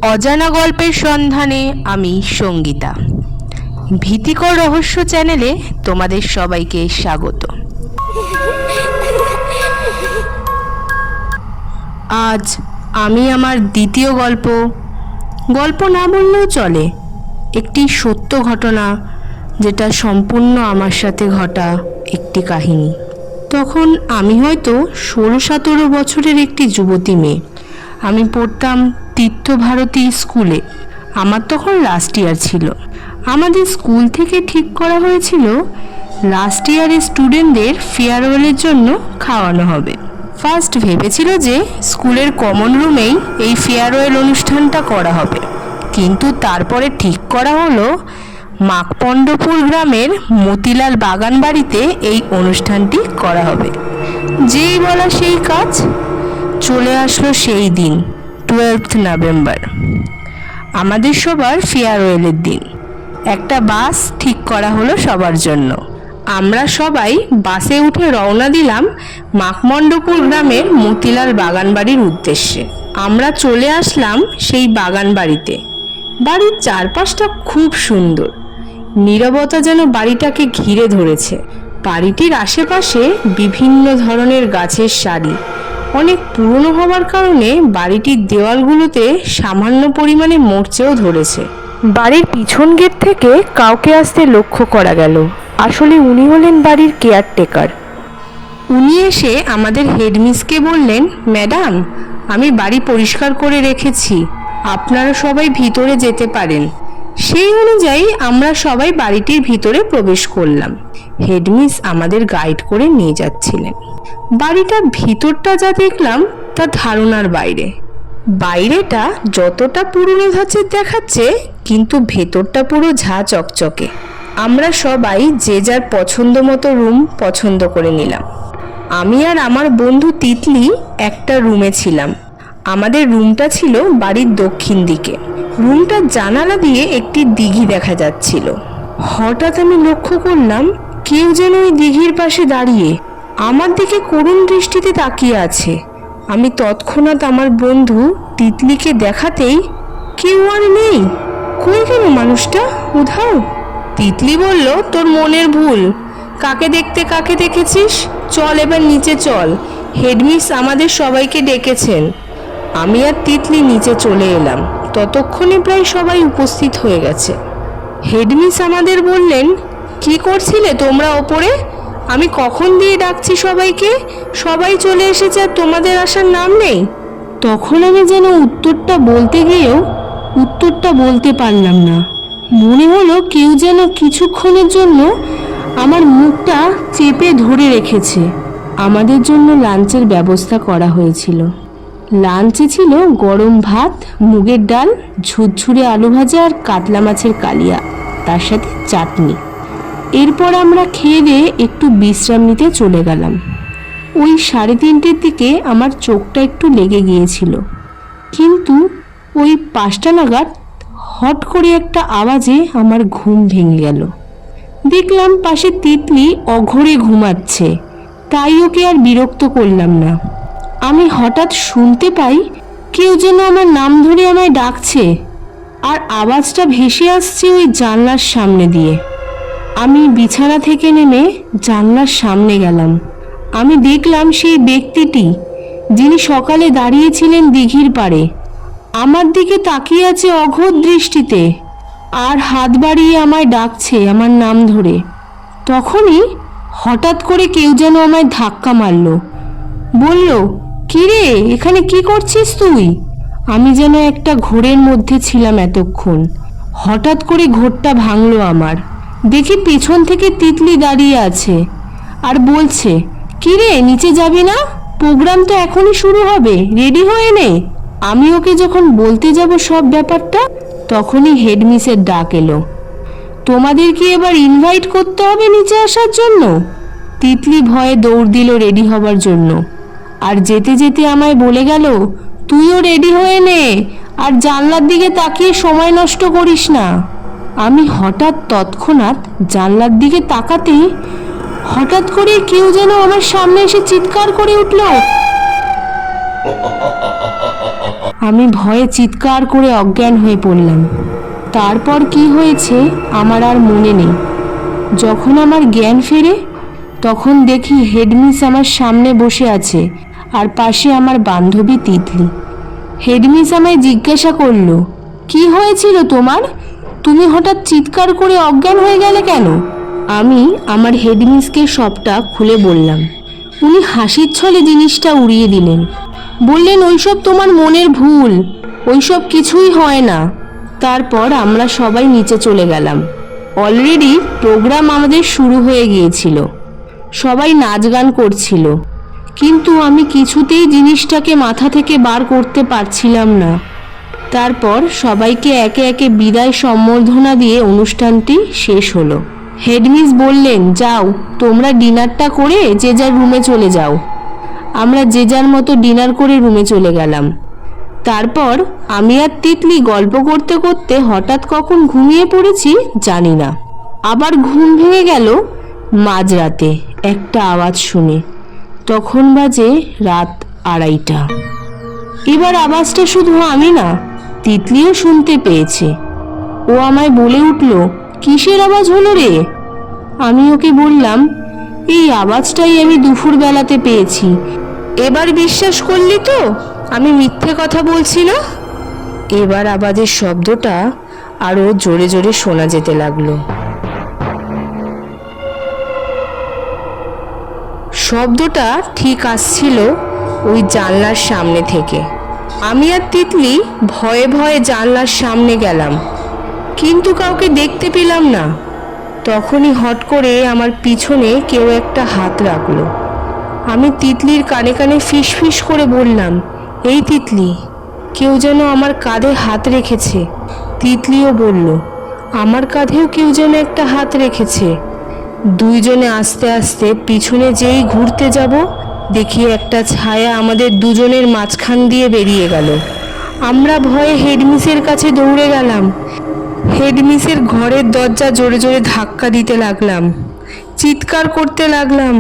অজানা গল্পের সন্ধানে আমি সঙ্গীতা। ভীতিকর রহস্য চ্যানেলে তোমাদের সবাইকে স্বাগত। আজ আমি আমার দ্বিতীয় গল্প না বললেও চলে, একটি সত্য ঘটনা, যেটা সম্পূর্ণ আমার সাথে ঘটা একটি কাহিনী। তখন আমি হয়তো 16-17 বছরের একটি যুবতী মেয়ে। আমি পড়তাম তীর্থভারতী স্কুলে। আমার তখন লাস্ট ইয়ার ছিল। আমাদের স্কুল থেকে ঠিক করা হয়েছিল লাস্ট ইয়ারের স্টুডেন্টদের ফেয়ারওয়েলের জন্য খাওয়ানো হবে। ফার্স্ট ভেবেছিল যে স্কুলের কমন রুমেই এই ফেয়ারওয়েল অনুষ্ঠানটা করা হবে, কিন্তু তারপরে ঠিক করা হলো মাকপণ্ডপুর গ্রামের মতিলাল বাগান বাড়িতে এই অনুষ্ঠানটি করা হবে। যেই বলা সেই কাজ, চলে আসলো সেই দিন 12 নভেম্বর, আমাদের সবার ফেয়ারওয়েলের দিন। একটা বাস ঠিক করা হলো সবার জন্য। আমরা সবাই বাসে উঠে রওনা দিলাম মাকমণ্ডপুর গ্রামের মতিলাল বাগান বাড়ির উদ্দেশ্যে। আমরা চলে আসলাম সেই বাগান বাড়িতে। বাড়ির চারপাশটা খুব সুন্দর, নীরবতা যেন বাড়িটাকে ঘিরে ধরেছে। বাড়িটির আশেপাশে বিভিন্ন ধরনের গাছের সারি। অনেক পুরনো হওয়ার কারণে বাড়িটির দেওয়ালগুলোতে সামান্য পরিমাণে মরচেও ধরেছে। বাড়ির পিছন গেট থেকে কাউকে আসতে লক্ষ্য করা গেল। আসলে উনি হলেন বাড়ির কেয়ারটেকার। উনি এসে আমাদের হেডমিসকে বললেন, ম্যাডাম, আমি বাড়ি পরিষ্কার করে রেখেছি, আপনারা সবাই ভিতরে যেতে পারেন। সেই অনুযায়ী আমরা সবাই বাড়িটির ভিতরে প্রবেশ করলাম। হেডমিস আমাদের গাইড করে নিয়ে যাচ্ছিলেন। বাড়িটার ভিতরটা যা দেখলাম তা ধারণার বাইরে। বাইরেটা যতটা পুরনো ধাঁচের দেখাচ্ছে, কিন্তু ভেতরটা পুরো ঝাঁ চকচকে। আমরা সবাই যে যার পছন্দ মতো রুম পছন্দ করে নিলাম। আমি আর আমার বন্ধু তিতলি একটা রুমে ছিলাম। আমাদের রুমটা ছিল বাড়ির দক্ষিণ দিকে। রুমটার জানালা দিয়ে একটি দিঘি দেখা যাচ্ছিল। হঠাৎ আমি লক্ষ্য করলাম কেউ যেন ওই দিঘির পাশে দাঁড়িয়ে আমার দিকে করুণ দৃষ্টিতে তাকিয়ে আছে। আমি তৎক্ষণাৎ আমার বন্ধু তিতলিকে দেখাতেই, কেউ আর নেই, কই গেল মানুষটা, উধাও। তিতলি বলল, তোর মনের ভুল, কাকে দেখতে কাকে দেখেছিস, চল এবার নিচে চল, হেডমিস আমাদের সবাইকে ডেকেছেন। আমি আর তিতলি নিচে চলে এলাম। ততক্ষণে প্রায় সবাই উপস্থিত হয়ে গেছে। হেডমিস আমাদের বললেন, কি করছিলে তোমরা ওপরে? আমি কখন দিয়ে ডাকছি সবাইকে, সবাই চলে এসেছে আর তোমাদের আসার নাম নেই। তখন আমি যেন উত্তরটা বলতে গিয়েও উত্তরটা বলতে পারলাম না। মনে হলো কেউ যেন কিছুক্ষণের জন্য আমার মুখটা চেপে ধরে রেখেছে। আমাদের জন্য লাঞ্চের ব্যবস্থা করা হয়েছিল। লাঞ্চে ছিল গরম ভাত, মুগের ডাল, ঝুরঝুরে আলু ভাজা আর কাতলা মাছের কালিয়া, তার সাথে চাটনি। এরপর আমরা খেয়ে দিয়ে একটু বিশ্রাম নিতে চলে গেলাম। ওই 3:30-র দিকে আমার চোখটা একটু লেগে গিয়েছিল, কিন্তু ওই 5টা নাগাদ হট করে একটা আওয়াজে আমার ঘুম ভেঙে গেল। দেখলাম পাশে তিতলি অঘরে ঘুমাচ্ছে, তাই ওকে আর বিরক্ত করলাম না। আমি হঠাৎ শুনতে পাই কেউ যেন আমার নাম ধরে আমায় ডাকছে, আর আওয়াজটা ভেসে আসছে ওই জানলার সামনে দিয়ে। আমি বিছানা থেকে নেমে জানলার সামনে গেলাম। আমি দেখলাম সেই ব্যক্তিটি, যিনি সকালে দাঁড়িয়েছিলেন দিঘির পাড়ে, আমার দিকে তাকিয়ে আছে অঘোর দৃষ্টিতে আর হাত বাড়িয়ে আমায় ডাকছে আমার নাম ধরে। তখনই হঠাৎ করে কেউ যেন আমায় ধাক্কা মারল, বলল, কিরে, এখানে কি করছিস তুই? আমি যেন একটা ঘোরের মধ্যে ছিলাম এতক্ষণ। হঠাৎ করে ঘোরটা ভাঙলো আমার। দেখি পেছন থেকে তিতলি দাঁড়িয়ে আছে আর বলছে, কিরে, নিচে যাবি না? প্রোগ্রাম তো এখনই শুরু হবে, রেডি হয়ে নে। আমি ওকে যখন বলতে যাব সব ব্যাপারটা, তখনই হেডমিসের ডাক এলো, তোমাদের কি এবার ইনভাইট করতে হবে নিচে আসার জন্য? তিতলি ভয়ে দৌড় দিল রেডি হবার জন্য, আর যেতে যেতে আমায় বলে গেল, তুইও রেডি হয়ে নে আর জানলার দিকে তাকিয়ে সময় নষ্ট করিস না। আমি তৎক্ষণাৎ জানলার দিকে তাকাতেই হঠাৎ করে কেউ যেন আমার সামনে এসে চিৎকার করে উঠল, আমি ভয়ে চিৎকার করে অজ্ঞান হয়ে পড়লাম। তারপর কি হয়েছে আমার আর মনে নেই। যখন আমার জ্ঞান ফেরে তখন দেখি হেডমিস আমার সামনে বসে আছে আর পাশে আমার বান্ধবী তিতলি। হেডমিস আমায় জিজ্ঞাসা করলো, কি হয়েছিল তোমার? তুমি হঠাৎ চিৎকার করে অজ্ঞান হয়ে গেলে কেন? আমি আমার হেডমিসকে সবটা খুলে বললাম। উনি হাসির ছলে জিনিসটা উড়িয়ে দিলেন। বললেন, ওইসব তোমার মনের ভুল, ওইসব কিছুই হয় না। তারপর আমরা সবাই নিচে চলে গেলাম। অলরেডি প্রোগ্রাম আমাদের শুরু হয়ে গিয়েছিল, সবাই নাচ গান করছিল, কিন্তু আমি কিছুতেই জিনিসটাকে মাথা থেকে বার করতে পারছিলাম না। তারপর সবাইকে একে একে বিদায় সম্বর্ধনা দিয়ে অনুষ্ঠানটি শেষ হলো। হেডমিস বললেন, যাও তোমরা ডিনারটা করে যে যার রুমে চলে যাও। আমরা যে যার মতো ডিনার করে রুমে চলে গেলাম। তারপর আমি আর তিতলি গল্প করতে করতে হঠাৎ কখন ঘুমিয়ে পড়েছি জানি না। আবার ঘুম ভেঙে গেল মাঝরাতে একটা আওয়াজ শুনে। তখন বাজে রাত 2:30। এবার আওয়াজটা শুধু আমি না, তিতলিও শুনতে পেয়েছে। ও আমায় বলে উঠল, কিসের আওয়াজ হলো রে? আমি ওকে বললাম, এই আওয়াজটাই আমি দুপুর বেলাতে পেয়েছি। এবার বিশ্বাস করলি তো আমি মিথ্যে কথা বলছি না? এবার আওয়াজের শব্দটা আরো জোরে জোরে শোনা যেতে লাগলো। শব্দটা ঠিক আসছিল ওই জানলার সামনে থেকে। আমি আর তিতলি ভয়ে ভয়ে জানলার সামনে গেলাম, কিন্তু কাউকে দেখতে পেলাম না। তখনই হট করে আমার পিছনে কেউ একটা হাত রাখলো। আমি তিতলির কানে কানে ফিস ফিস করে বললাম, এই তিতলি, কেউ যেন আমার কাঁধে হাত রেখেছে। তিতলিও বলল, আমার কাঁধেও কেউ যেন একটা হাত রেখেছে। দুইজনে আস্তে আস্তে পিছনে যেই ঘুরতে যাব, দেখি একটা ছায়া আমাদের দুজনের মাঝখান দিয়ে বেরিয়ে গেল। আমরা ভয়ে হেডমিসের কাছে দৌড়ে গেলাম। হেডমিসের ঘরের দরজা জোরে জোরে ধাক্কা দিতে লাগলাম, চিৎকার করতে লাগলাম,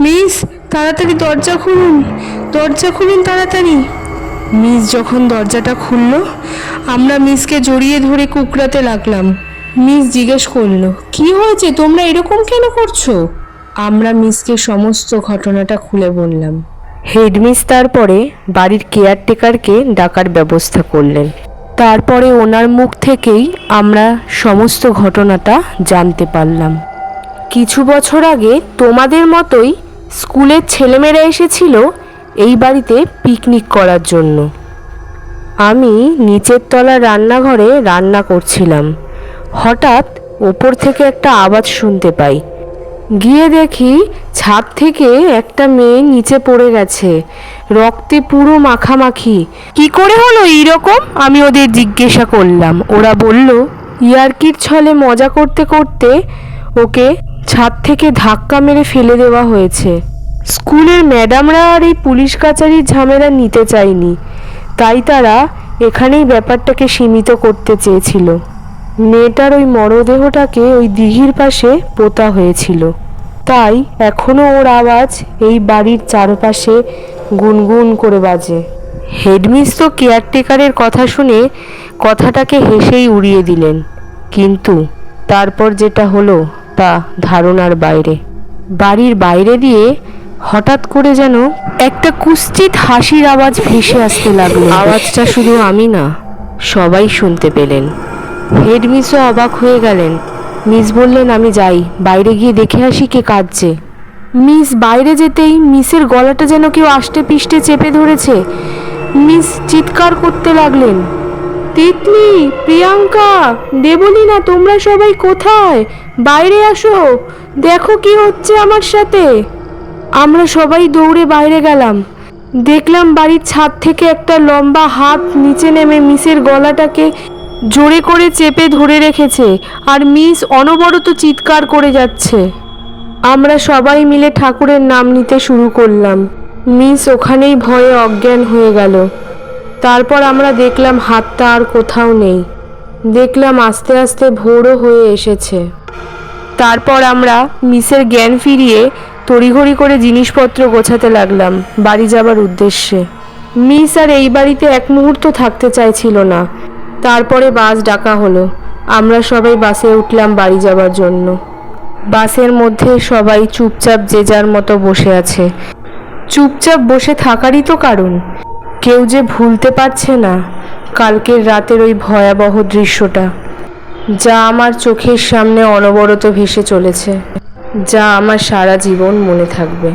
মিস তাড়াতাড়ি দরজা খুলুন, দরজা খুলুন তাড়াতাড়ি। মিস যখন দরজাটা খুলল, আমরা মিসকে জড়িয়ে ধরে কুকড়াতে লাগলাম। মিস জিজ্ঞেস করলো, কি হয়েছে, তোমরা এরকম কেন করছো? আমরা মিসকে সমস্ত ঘটনাটা খুলে বললাম। হেডমিস তারপরে বাড়ির কেয়ারটেকারকে ডাকার ব্যবস্থা করলেন। তারপরে ওনার মুখ থেকেই আমরা সমস্ত ঘটনাটা জানতে পারলাম। কিছু বছর আগে তোমাদের মতোই স্কুলের ছেলেমেয়েরা এসেছিল এই বাড়িতে পিকনিক করার জন্য। আমি নিচের তলার রান্নাঘরে রান্না করছিলাম। হঠাৎ ওপর থেকে একটা আওয়াজ শুনতে পাই। গিয়ে দেখি ছাদ থেকে একটা মেয়ে নিচে পড়ে গেছে, রক্তে পুরো মাখামাখি। কি করে হলো এইরকম? আমি ওদের জিজ্ঞাসা করলাম। ওরা বলল, ইয়ার্কির ছলে মজা করতে করতে ওকে ছাদ থেকে ধাক্কা মেরে ফেলে দেওয়া হয়েছে। স্কুলের ম্যাডামরা আর এই পুলিশ কাচারির ঝামেলা নিতে চায়নি, তাই তারা এখানেই ব্যাপারটাকে সীমিত করতে চেয়েছিল। মেয়েটার ওই মরদেহটাকে ওই দিঘির পাশে পোতা হয়েছিল, তাই এখনো ওর আওয়াজ এই বাড়ির চারপাশে গুনগুন করে বাজে। হেডমিস তো কেয়ারটেকারের কথা শুনে কথাটাকে হেসেই উড়িয়ে দিলেন, কিন্তু তারপর যেটা হলো তা ধারণার বাইরে। বাড়ির বাইরে দিয়ে হঠাৎ করে যেন একটা কুৎসিত হাসির আওয়াজ ভেসে আসতে লাগলো। আওয়াজটা শুধু আমি না, সবাই শুনতে পেলেন। হেডমিসও অবাক হয়ে গেলেন। মিস বললেন, আমি যাই, বাইরে গিয়ে দেখে আসি কে কাঁদছে। মিস বাইরে যেতেই মিসের গলাটা যেন কেউ আষ্টে পিষ্টে চেপে ধরেছে। মিস চিৎকার করতে লাগলেন, তিতলি, প্রিয়াঙ্কা, দেবলীনা, তোমরা সবাই কোথায়? বাইরে আসো, দেখো কি হচ্ছে আমার সাথে। আমরা সবাই দৌড়ে বাইরে গেলাম। দেখলাম বাড়ির ছাদ থেকে একটা লম্বা হাত নিচে নেমে মিসের গলাটাকে জোরে করে চেপে ধরে রেখেছে, আর মিস অনবরত চিৎকার করে যাচ্ছে। আমরা সবাই মিলে ঠাকুরের নাম নিতে শুরু করলাম। মিস ওখানেই ভয়ে অজ্ঞান হয়ে গেল। তারপর আমরা দেখলাম হাতটা আর কোথাও নেই। দেখলাম আস্তে আস্তে ভোরও হয়ে এসেছে। তারপর আমরা মিসের জ্ঞান ফিরিয়ে তড়িঘড়ি করে জিনিসপত্র গোছাতে লাগলাম বাড়ি যাবার উদ্দেশ্যে। মিস আর এই বাড়িতে এক মুহূর্ত থাকতে চাইছিল না। তারপরে বাস ডাকা হলো। আমরা সবাই বাসে উঠলাম বাড়ি যাওয়ার জন্য। বাসের মধ্যে সবাই চুপচাপ যে যার মতো বসে আছে। চুপচাপ বসে থাকারই তো কারণ। কেউ যে ভুলতে পারছে না কালকের রাতের ওই ভয়াবহ দৃশ্যটা, যা আমার চোখের সামনে অনবরত ভেসে চলেছে, যা আমার সারা জীবন মনে থাকবে।